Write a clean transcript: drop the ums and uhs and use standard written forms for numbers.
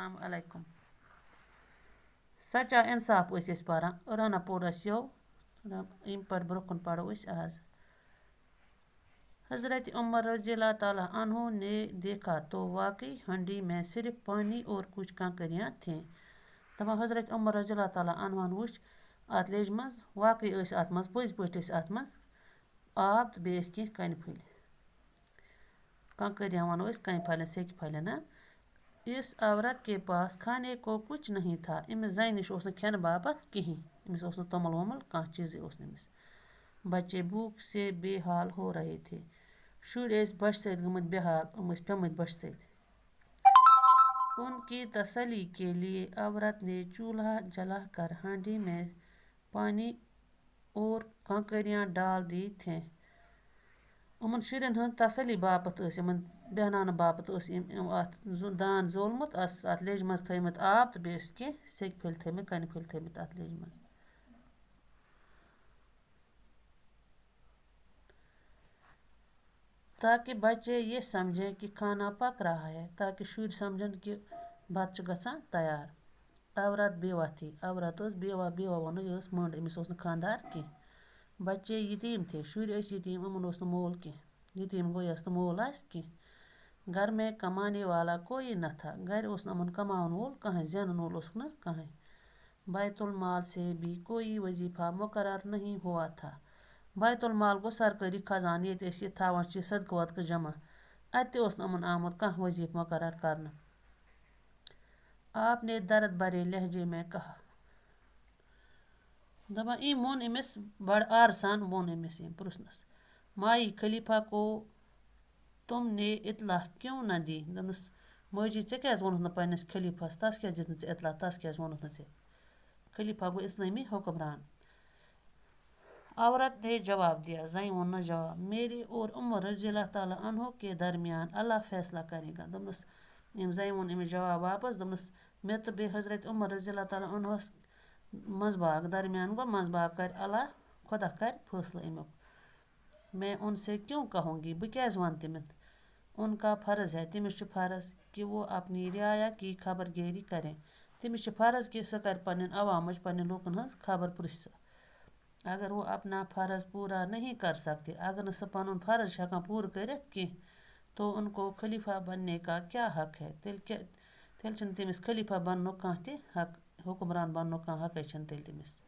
السلام علیکم. سچا انصاف ٲسۍ پران رانا پور یو یم پر برکن پڑھو آز. حضرت عمر رضی اللہ تعالیٰ عنہ نے دیکھا تو واقعی ہنڈی میں صرف پانی اور کچھ کنکریاں تھیں. دپان حضرت عمر رضی اللہ تعالیٰ عنہ وچھ ات لیج مز واقعی ات مز پٔزۍ پٲٹھۍ ات مز آب تو بیٚیہِ کینٛہہ کنہِ پھٔلۍ کنکریاں ونو کنہِ پھلٮ۪ن سیٚکہِ پھلٮ۪ن. اس عورت کے پاس کھانے کو کچھ نہیں تھا. امس زنہِ نش اوس نہٕ کھٮ۪نہٕ باپت کہین. امس اوس نہٕ توٚمُل ووٚمُل کانٛہہ چیٖزٕے اوس نہٕ أمِس. بچے بھوک سے بے حال ہو رہے تھے. شُرۍ ٲسۍ بۄچھِ سۭتۍ گٔمٕتۍ بے حال. ٲسۍ پیٚمٕتۍ بۄچھِ سۭتۍ. ان کی تسلی کے لیے عورت نے چولہا جلا کر ہانڈی میں پانی اور کنکریاں ڈال دی تھیں. یِمن شُرٮ۪ن ہٕنٛز تسلی باپت یِمن بیٚہناونہٕ باپت ات دان زولمُت ات لیٚجہِ منٛز تھٲومٕتۍ آب تہٕ بیٚیہِ کینٛہہ سیٚکہِ پھٔلۍ تھٲومٕتۍ کنہِ پھٔلۍ تھٲومٕتۍ ات لیٚجہِ منٛز. تاکہ بچے یہ سمجھیں کہ کھانا پک رہا ہے. تاکہ شُرۍ سمجھن کہ بتہٕ چھُ گژھان تیار. عورت بیوہ تھی. عورت ٲس بیوہ. بیوہ ووٚنُن یہِ ٲس مٔنٛڈ. أمِس اوس نہٕ خاندار کینٛہہ. بچے یتیٖم تھے. شُرۍ ٲسۍ یتیٖم. یِمن اوس نہٕ مول کینٛہہ. یتیٖم گوٚو یس نہٕ مول آسہِ کینٛہہ. گھر میں کمانے والا کوئی نہ تھا. گھرِ اوس نہٕ یِمن کماون وول کٕہٕنۍ. زینن وول اوسُکھ نہٕ کٕہٕنۍ. بیت المال سے بھی کوئی وظیفہ مقرر نہیں ہوا تھا. بیت المال گوٚو سرکٲری خزانہٕ. ییٚتہِ أسۍ یہِ تھاوان چھِ صدقہٕ ودقہٕ جمع. اتہِ تہِ اوس نہٕ یِمن آمُت کانٛہہ وظیفہٕ مقرر کرنہٕ. آپ نے درد بھرے لہجے میں کہا. دپان أمۍ ووٚن أمِس بڑٕ آرٕ سان ووٚن أمِس أمۍ پرُژھنس. مائی خلیفہ کو تم نے اطلاع کیوں نہ دی. دوٚپنس ماجی ژےٚ کیٛازِ ووٚنُتھ نہٕ پننِس خلیفس. تس کیٛازِ دِژ نہٕ ژےٚ اطلاع. تس کیٛازِ ووٚنُتھ نہٕ ژےٚ. خلیفہ گوٚو اسلٲمی حکمران. عورت نے جواب دیا. زنہِ ووٚننس جواب. میرے اور عمر رضی اللہ تعالیٰ عنہ کے درمیان اللہ فیصلہ کرے گا. دوٚپنس أمۍ زنہِ ووٚن أمِس جواب واپس. دوٚپنس مےٚ تہٕ بیٚیہِ حضرت عمر رضی اللہ تعالیٰ عنہس منٛزباگ درمیان گوٚو منٛزباگ کرِ اللہ خۄدا کرِ فٲصلہٕ امیُک. میں ان سے کیوں کہوں گی. بہٕ کیٛازِ ونہٕ تٔمِس. ان کا فرض ہے. تٔمِس چھُ فرض کہ وہ اپنی رعایا کی خبر گیری کریں. تٔمِس چھُ فرض کہ سُہ کرِ پننٮ۪ن عوامٕچ پننٮ۪ن لوٗکن ہٕنٛز خبر پرٛژھِ سُہ. اگر وہ اپنا فرض پورا نہیں کر سکتے. اگر نہٕ سُہ پنُن فرض چھُ ہٮ۪کان پوٗرٕ کٔرِتھ کینٛہہ تو ان کو خلیفہ بننے کا کیا حق ہے. تیٚلہِ چھُنہٕ تٔمِس خلیفہ بننُک کانٛہہ تہِ حق. حکمران بننُک کانٛہہ حقے چھُنہٕ تیٚلہِ تٔمِس.